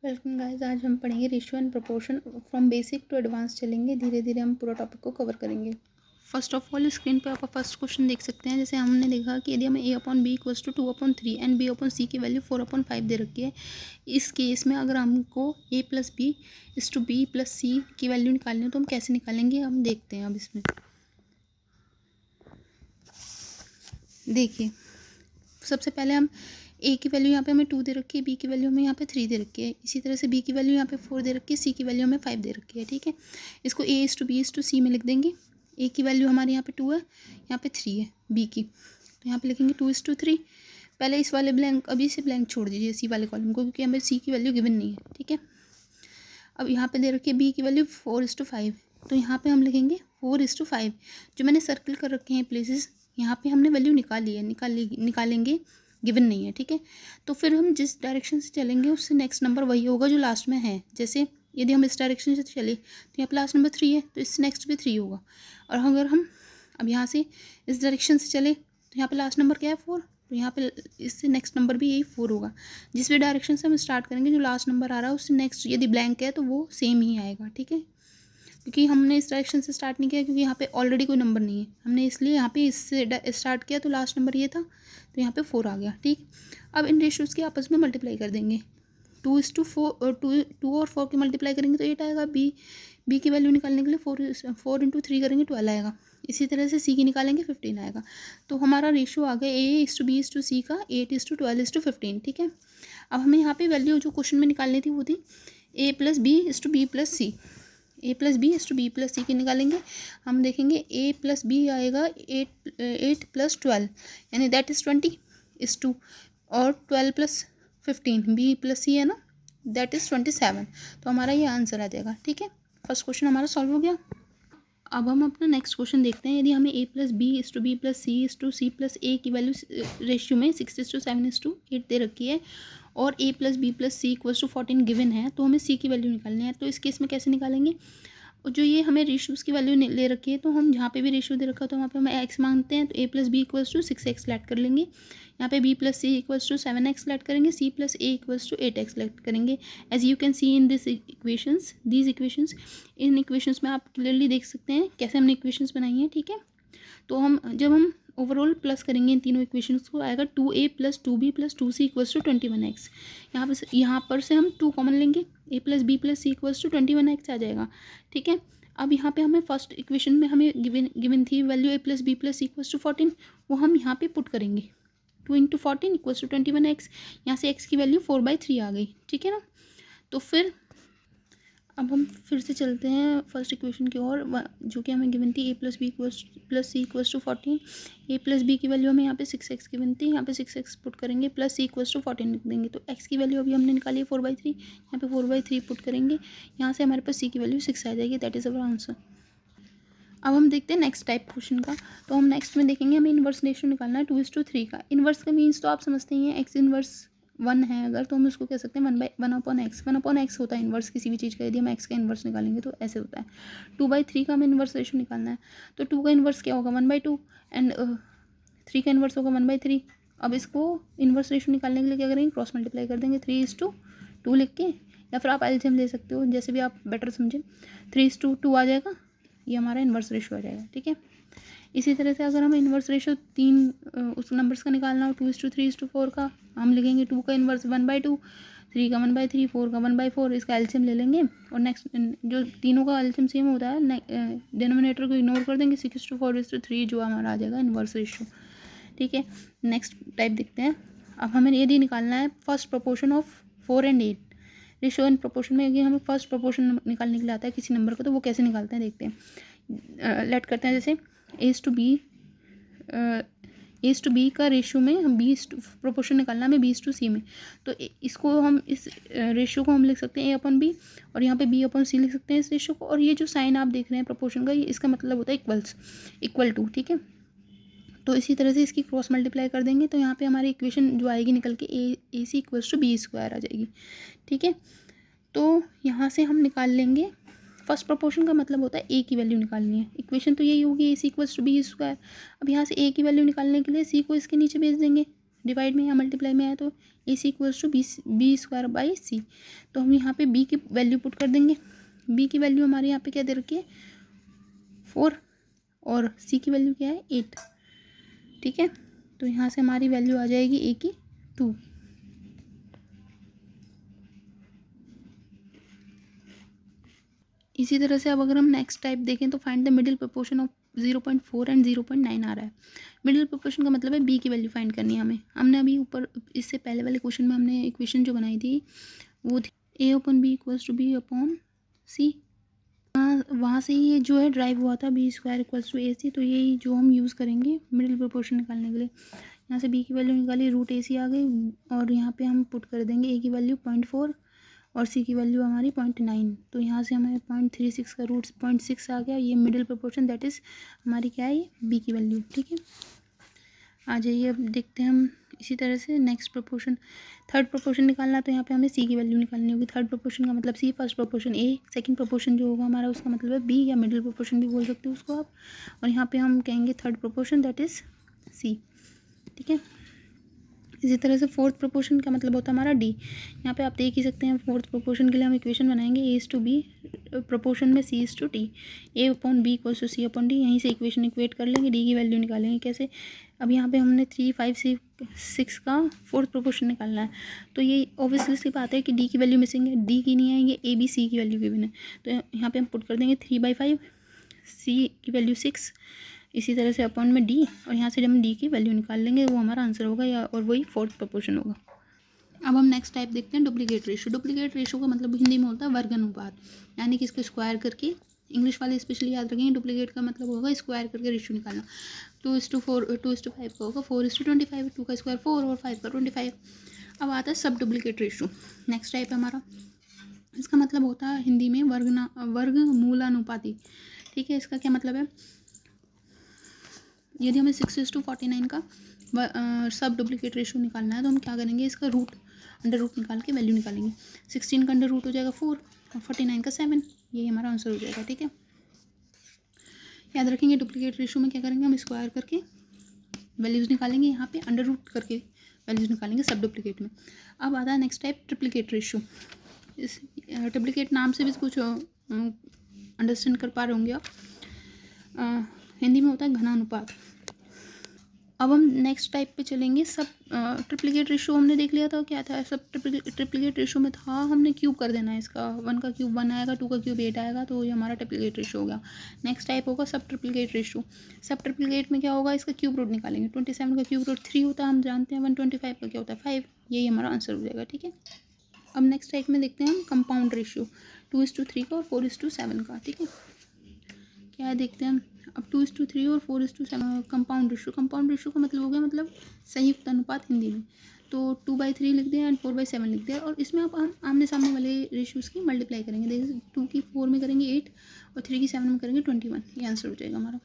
Welcome guys. आज हम पढ़ेंगे ratio and proportion from basic to advance चलेंगे। धीरे धीरे हम पूरा टॉपिक को कवर करेंगे। फर्स्ट ऑफ ऑल स्क्रीन पे आप फर्स्ट क्वेश्चन देख सकते हैं। जैसे हमने देखा कि यदि हमें a/b equals to 2/3 and b/c की वैल्यू 4/5 दे रखी है, इस केस में अगर हमको a + b = b + c की वैल्यू निकालनी है तो हम कैसे निकालेंगे, हम देखते हैं। अब इसमें देखिए, सबसे पहले हम a की वैल्यू यहाँ पे हमें 2 दे रखी है, b की वैल्यू हमें यहाँ पे 3 दे रखी है, इसी तरह से b की वैल्यू यहाँ पे 4 दे रखी है, c की वैल्यू हमें 5 दे रखी है। ठीक है, इसको a = b = c में लिख देंगे। a की वैल्यू हमारे यहाँ पे 2 है, यहाँ पे 3 है b की, तो यहाँ पे लिखेंगे 2:3। पहले इस वाले ब्लैंक, अभी से ब्लैंक छोड़ दीजिए सी वाले कॉलम को, क्योंकि हमें c की वैल्यू गिवन नहीं है। ठीक है, अब यहाँ पे दे रखी है b की वैल्यू 4:5, तो यहाँ पे हम लिखेंगे 4:5। जो मैंने सर्कल कर रखे हैं प्लेसेस, यहाँ पे हमने वैल्यू निकाली है, निकालेंगे, गिवन नहीं है। ठीक है, तो फिर हम जिस डायरेक्शन से चलेंगे उससे नेक्स्ट नंबर वही होगा जो लास्ट में है। जैसे यदि हम इस डायरेक्शन से चले तो यहाँ पे लास्ट नंबर 3 है, तो इससे नेक्स्ट भी 3 होगा। और अगर हम अब यहाँ से इस डायरेक्शन से चले तो यहाँ पे लास्ट नंबर क्या है 4, तो यहाँ पे इससे नेक्स्ट नंबर भी यही 4 होगा। जिस भी डायरेक्शन से हम स्टार्ट करेंगे जो लास्ट नंबर आ रहा है उससे नेक्स्ट यदि ब्लैंक है तो वो सेम ही आएगा। ठीक है, क्योंकि हमने इस डायरेक्शन से स्टार्ट नहीं किया, क्योंकि यहाँ पे ऑलरेडी कोई नंबर नहीं है, हमने इसलिए यहाँ पे इससे स्टार्ट किया, तो लास्ट नंबर ये था, तो यहाँ पे 4 आ गया। ठीक, अब इन रेशियोज़ के आपस में मल्टीप्लाई कर देंगे। 2:4 2 और 4 की मल्टीप्लाई करेंगे तो 8 आएगा। बी की वैल्यू निकालने के लिए 4 × 3 करेंगे 12 आएगा। इसी तरह से सी की निकालेंगे 15 आएगा। तो हमारा रेशियो आ गया a/b/c का 8:12:15। ठीक है, अब हमें यहाँ पे वैल्यू जो क्वेश्चन में निकालनी थी वो थी a + b = b + c। a + b = b + c की निकालेंगे। हम देखेंगे a + b आएगा 8 + 12, यानी दैट इज़ 20 = और 12 + 15 b + c है ना, दैट इज़ 27। तो हमारा ये आंसर आ जाएगा। ठीक है, फर्स्ट क्वेश्चन हमारा सॉल्व हो गया। अब हम अपना नेक्स्ट क्वेश्चन देखते हैं। यदि हमें a + b = b + c = c + a की वैल्यू रेशियो में 6:7:8 दे रखी है और a + b + c = 14 गिवन है, तो हमें c की वैल्यू निकालनी है। तो इस केस में कैसे निकालेंगे, जो ये हमें रेशियोज़ की वैल्यू ले रखी है, तो हम जहाँ पे भी रेशियो दे रखा है तो वहाँ पे हमें x मांगते हैं, तो a + b = 6x ऐड कर लेंगे। यहाँ पे b + c = 7x ऐड करेंगे, c + a = 8x ऐड करेंगे। As you can see in this equations, इन इक्वेशंस में आप क्लियरली देख सकते हैं कैसे हमने इक्वेशंस बनाई हैं। ठीक है, तो जब हम ओवरऑल प्लस करेंगे इन तीनों इक्वेशंस को, आएगा 2a + 2b + 2c = 21x। यहाँ पर से हम 2 कॉमन लेंगे, a + b + c = 21x आ जाएगा। ठीक है, अब यहाँ पे हमें फर्स्ट इक्वेशन में हमें गिवन थी वैल्यू a + b + c = 14, वो हम यहाँ पे पुट करेंगे। 2 × 14 = 21x। यहाँ से x की वैल्यू 4/3 आ गई। ठीक है ना, तो फिर अब हम फिर से चलते हैं फर्स्ट इक्वेशन की ओर, जो कि हमें गिवन थी a + b + c = 14। a + b की वैल्यू हमें यहाँ पे 6x गिवन थी, यहाँ पे 6x पुट करेंगे, प्लस c = 14 लिख देंगे। तो x की वैल्यू अभी हमने निकाली है 4/3, यहाँ पे 4/3 पुट करेंगे, यहाँ से हमारे पास c की वैल्यू 6 आ जाएगी। That is our answer. अब हम देखते हैं नेक्स्ट टाइप क्वेश्चन का। तो हम नेक्स्ट में देखेंगे हमें इन्वर्स रेशियो निकालना है 2:3 का। इन्वर्स का मीन्स तो आप समझते ही हैं, x इन्वर्स 1 है अगर, तो हम उसको कह सकते हैं 1/1/x। 1/x होता है इन्वर्स किसी भी चीज़ का। यदि हम x का इन्वर्स निकालेंगे तो ऐसे होता है। 2/3 का हमें इन्वर्स रेशियो निकालना है, तो 2 का इन्वर्स क्या होगा 1/2 एंड 3 का इन्वर्स होगा 1/3। अब इसको इन्वर्स रेशियो निकालने के लिए क्या करेंगे, क्रॉस मल्टीप्लाई कर देंगे 3:2 लिख के, या फिर आप एलसीएम ले सकते हो, जैसे भी आप बेटर समझें। 3:2 आ जाएगा, ये हमारा इन्वर्स रेशियो आ जाएगा। ठीक है, इसी तरह से अगर हमें इन्वर्स रेशियो 3 उस नंबर्स का निकालना हो 2:3:4 का, हम लिखेंगे 2 का इन्वर्स 1/2, 3 का 1/3, 4 का 1/4। इसका एलसीएम ले लेंगे और नेक्स्ट जो तीनों का एलसीएम सेम होता है, डिनोमिनेटर को इग्नोर कर देंगे, 6:4:3 जो हमारा आ जाएगा इन्वर्स रेशियो। ठीक है, नेक्स्ट टाइप देखते हैं। अब हमें यदि निकालना है फर्स्ट प्रोपोर्शन ऑफ 4 और 8। रेशियो एंड प्रोपोर्शन में यदि हमें फर्स्ट प्रोपोर्शन निकालने के लिए आता है किसी नंबर का, तो वो कैसे निकालते हैं देखते हैं। लेट करते हैं जैसे a to b का रेशियो में हम प्रोपोर्शन निकालना है हमें b/c में, तो इसको हम इस रेशियो को हम लिख सकते हैं a/b, और यहाँ पे b/c लिख सकते हैं इस रेशियो को। और ये जो साइन आप देख रहे हैं प्रोपोर्शन का, ये इसका मतलब होता है इक्वल टू। ठीक है, तो इसी तरह से इसकी क्रॉस मल्टीप्लाई कर देंगे, तो यहाँ पे हमारी इक्वेशन जो आएगी निकल के ac = b² आ जाएगी। ठीक है, तो यहाँ से हम निकाल लेंगे फर्स्ट प्रोपोर्शन का मतलब होता है a की वैल्यू निकालनी है। इक्वेशन तो यही होगी ac = b²। अब यहाँ से a की वैल्यू निकालने के लिए c को इसके नीचे भेज देंगे, डिवाइड में या मल्टीप्लाई में आया तो A C equals to B square by C. तो हम यहाँ पे बी की वैल्यू पुट कर देंगे। बी की वैल्यू हमारे यहाँ पे क्या दे रखी है 4 और सी की वैल्यू क्या है 8। ठीक है, तो यहाँ से हमारी वैल्यू आ जाएगी ए की 2। इसी तरह से अब अगर हम नेक्स्ट टाइप देखें तो find the middle proportion of 0.4 and 0.9 आ रहा है। मिडिल प्रोपोर्शन का मतलब है बी की वैल्यू फाइंड करनी है हमें। हमने अभी ऊपर इससे पहले वाले क्वेश्चन में हमने इक्वेशन जो बनाई थी वो थी A upon B equals to B upon C. वहाँ से ये जो है ड्राइव हुआ था B square equals to A C. तो यही जो हम यूज़ करेंगे मिडिल प्रोपोर्शन निकालने के लिए। यहाँ से बी की वैल्यू निकाली, रूट ए सी आ गई और यहाँ पे हम पुट कर देंगे ए की वैल्यू 0.4 और सी की वैल्यू हमारी 0.9। तो यहाँ से हमें 0.36 का रूट 0.6 आ गया। ये मिडिल प्रोपोर्शन दैट इज़ हमारी क्या है ये बी की वैल्यू। ठीक है, आ जाइए अब देखते हैं हम इसी तरह से नेक्स्ट प्रोपोर्शन। थर्ड प्रोपोर्शन निकालना तो यहाँ पे हमें सी की वैल्यू निकालनी होगी। थर्ड प्रोपोर्शन का मतलब C, first proportion A, second proportion जो होगा हमारा उसका मतलब है बी या मिडिल प्रोपोर्शन भी बोल सकते हो उसको आप। और यहाँ पे हम कहेंगे third proportion that is C. ठीक है, इसी तरह से फोर्थ प्रोपोर्शन का मतलब होता है हमारा डी। यहाँ पे आप देख ही सकते हैं फोर्थ प्रोपोर्शन के लिए हम इक्वेशन बनाएंगे A is to B proportion में C is to D, A upon B equals to C upon D. यहीं से इक्वेशन इक्वेट कर लेंगे, डी की वैल्यू निकालेंगे कैसे। अब यहाँ पे हमने 3, 5, 6 का फोर्थ प्रोपोर्शन निकालना है। तो ये ऑब्वियसली सी बात है कि डी की वैल्यू मिसिंग है, डी की नहीं आएंगे, ए बी सी की वैल्यू गिवन है। तो यहाँ पे हम पुट कर देंगे 3/5, सी की वैल्यू 6, इसी तरह से अपॉन में डी और यहाँ से जब हम डी की वैल्यू निकाल लेंगे वो हमारा आंसर होगा या और वही फोर्थ प्रोपोर्शन होगा। अब हम नेक्स्ट टाइप देखते हैं डुप्लीकेट रेशो। डुप्लीकेट रेशो का मतलब हिंदी में होता है वर्ग अनुपात, यानी कि इसको स्क्वायर करके, इंग्लिश वाले स्पेशली याद रखेंगे, डुप्लीकेट का मतलब होगा स्क्वायर करके रेशो निकालना। 2:4 2:5 का होगा 4:25, 2 का स्क्वायर 4 और 5 का 25। अब आता है सब डुप्लीकेट रेशो। नेक्स्ट टाइप है हमारा, इसका मतलब होता है हिंदी में वर्गमूलानुपाती। ठीक है, इसका क्या मतलब है, यदि हमें 6:49 का सब डुप्लीकेट रेशो निकालना है तो हम क्या करेंगे, इसका रूट अंडर रूट निकाल के वैल्यू निकालेंगे। 16 का अंडर रूट हो जाएगा 4 और 49 का 7, यही हमारा आंसर हो जाएगा। ठीक है, याद रखेंगे डुप्लीकेट रेशो में क्या करेंगे, हम स्क्वायर करके वैल्यूज़ निकालेंगे, यहाँ पे अंडर रूट करके वैल्यूज़ निकालेंगे सब डुप्लीकेट में। अब आता है नेक्स्ट टाइप ट्रिप्लीकेट रेशो। इस ट्रिप्लीकेट नाम से भी कुछ अंडरस्टैंड कर पा रहे होंगे आप। हिंदी में होता है घनानुपात। अब हम नेक्स्ट टाइप पे चलेंगे। सब ट्रिप्लीकेट रेशो हमने देख लिया था क्या था। सब ट्रिप्लीकेट रेशो में था हमने क्यूब कर देना है इसका, 1 का क्यूब 1 आएगा, 2 का क्यूब 8 आएगा, तो ये हमारा ट्रिप्लीकेट रेशो हो गया। नेक्स्ट टाइप होगा सब ट्रिप्लीकेट रेशो। सब ट्रिप्लीकेट में क्या होगा, इसका क्यूब रूट निकालेंगे। 27 का क्यूब रूट 3 होता है, हम जानते हैं। 125 का क्या होता है 5, यही हमारा आंसर हो जाएगा। ठीक है, अब नेक्स्ट टाइप में देखते हैं हम कंपाउंड रेशियो, 2:3 का और 4:7 का। ठीक है, क्या है देखते हैं हम। अब 2:3 और 4:7 कंपाउंड रेशियो। कंपाउंड रेशियो का मतलब हो गया मतलब संयुक्त अनुपात हिंदी में। तो 2/3 लिख दिया एंड 4/7 लिख दिया और इसमें अब हम आमने सामने वाले रेशियोज़ की मल्टीप्लाई करेंगे। देखिए 2 की 4 में करेंगे 8 और 3 की 7 में करेंगे 21, ये आंसर हो जाएगा हमारा।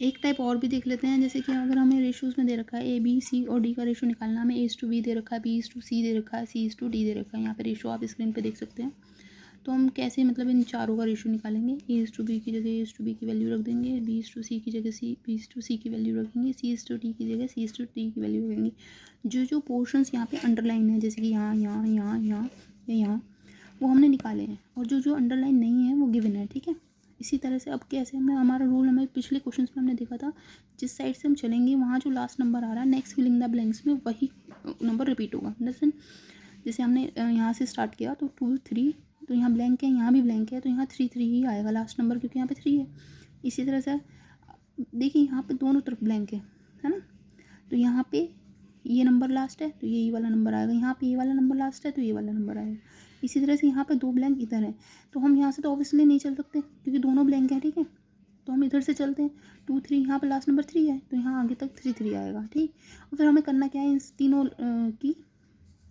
एक टाइप और भी देख लेते हैं, जैसे कि अगर हमें रेशोज़ में दे रखा है ए बी सी और डी का रेशो निकालना, हमें A:B दे रखा है, B:C दे रखा है, C:D दे रखा है। यहाँ पे रेशो आप स्क्रीन पे देख सकते हैं। तो हम कैसे मतलब इन चारों का रेशो निकालेंगे। A:B की जगह A:B की वैल्यू रख देंगे, B:C की जगह B:C की वैल्यू रखेंगे, C:D की जगह C:D की वैल्यू रखेंगे। जो पोर्शंस यहाँ पे अंडरलाइन है, जैसे कि यहाँ यहाँ यहाँ यहाँ या यहाँ, वो हमने निकाले हैं और जो अंडरलाइन नहीं है वो गिवन है। ठीक है, इसी तरह से अब कैसे हमने हमारा रूल हमें पिछले क्वेश्चन में हमने देखा था, जिस साइड से हम चलेंगे वहाँ जो लास्ट नंबर आ रहा है नेक्स्ट फिलिंग द ब्लैंक्स में वही नंबर रिपीट होगा। अंडरस्टैंड, जैसे हमने यहाँ से स्टार्ट किया तो 2 3, तो यहाँ ब्लैंक है, यहाँ भी ब्लैंक है, तो यहाँ 3 3 ही आएगा लास्ट नंबर, क्योंकि यहाँ पे 3 है। इसी तरह से देखिए यहाँ पे दोनों तरफ ब्लैंक है ना, तो यहाँ पे ये नंबर लास्ट है तो यही वाला नंबर आएगा, यहाँ पे ये वाला नंबर लास्ट है तो ये वाला नंबर आएगा। इसी तरह से यहाँ पे 2 ब्लैंक इधर है, तो हम यहाँ से तो ऑब्वियसली नहीं चल सकते क्योंकि दोनों ब्लैंक है। ठीक है, तो हम इधर से चलते हैं। 2 3, यहाँ पे लास्ट नंबर 3 है तो यहाँ आगे तक 3 3 आएगा। ठीक, और फिर हमें करना क्या है, इन तीनों की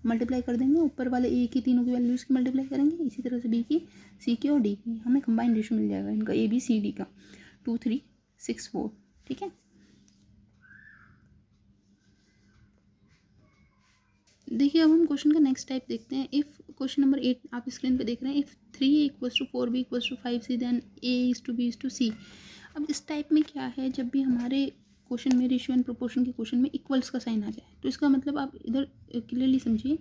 मल्टीप्लाई कर देंगे, ऊपर वाले ए की तीनों की वैल्यूज़ की मल्टीप्लाई करेंगे, इसी तरह से बी की, सी की और डी की, हमें कंबाइंड रेशो मिल जाएगा इनका ABCD का 2 3 6 4। ठीक है, देखिए अब हम क्वेश्चन का नेक्स्ट टाइप देखते हैं। इफ़ क्वेश्चन नंबर 8 आप स्क्रीन पे देख रहे हैं, if 3 = 4 b = 5 c then a b c। अब इस टाइप में क्या है, जब भी हमारे क्वेश्चन में रेशियो एंड प्रोपोर्शन के क्वेश्चन में इक्वल्स का साइन आ जाए तो इसका मतलब आप इधर क्लियरली समझिए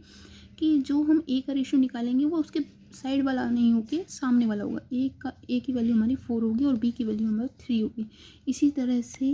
कि जो हम ए का रेशियो निकालेंगे वो उसके साइड वाला नहीं होके सामने वाला होगा। ए की वैल्यू हमारी 4 होगी और बी की वैल्यू हमारी 3 होगी। इसी तरह से